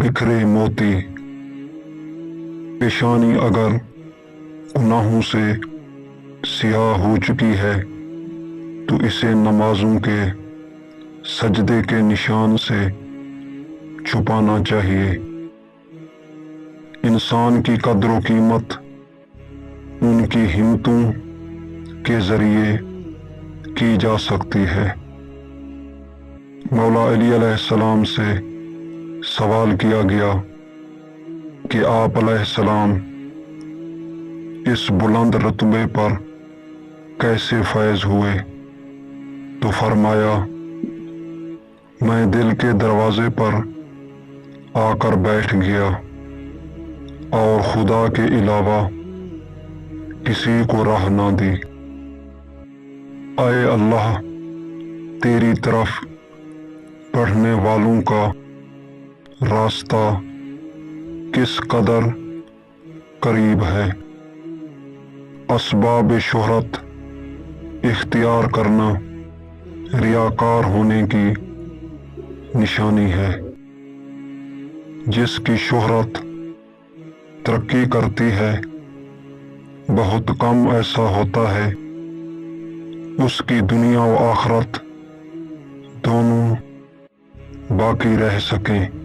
بکھرے موتی، پیشانی اگر گناہوں سے سیاہ ہو چکی ہے تو اسے نمازوں کے سجدے کے نشان سے چھپانا چاہیے۔ انسان کی قدر و قیمت ان کی ہمتوں کے ذریعے کی جا سکتی ہے۔ مولا علی علیہ السلام سے سوال کیا گیا کہ آپ علیہ السلام اس بلند رتبے پر کیسے فائز ہوئے؟ تو فرمایا، میں دل کے دروازے پر آ کر بیٹھ گیا اور خدا کے علاوہ کسی کو راہ نہ دی۔ اے اللہ، تیری طرف بڑھنے والوں کا راستہ کس قدر قریب ہے۔ اسباب شہرت اختیار کرنا ریاکار ہونے کی نشانی ہے۔ جس کی شہرت ترقی کرتی ہے، بہت کم ایسا ہوتا ہے اس کی دنیا و آخرت دونوں باقی رہ سکیں۔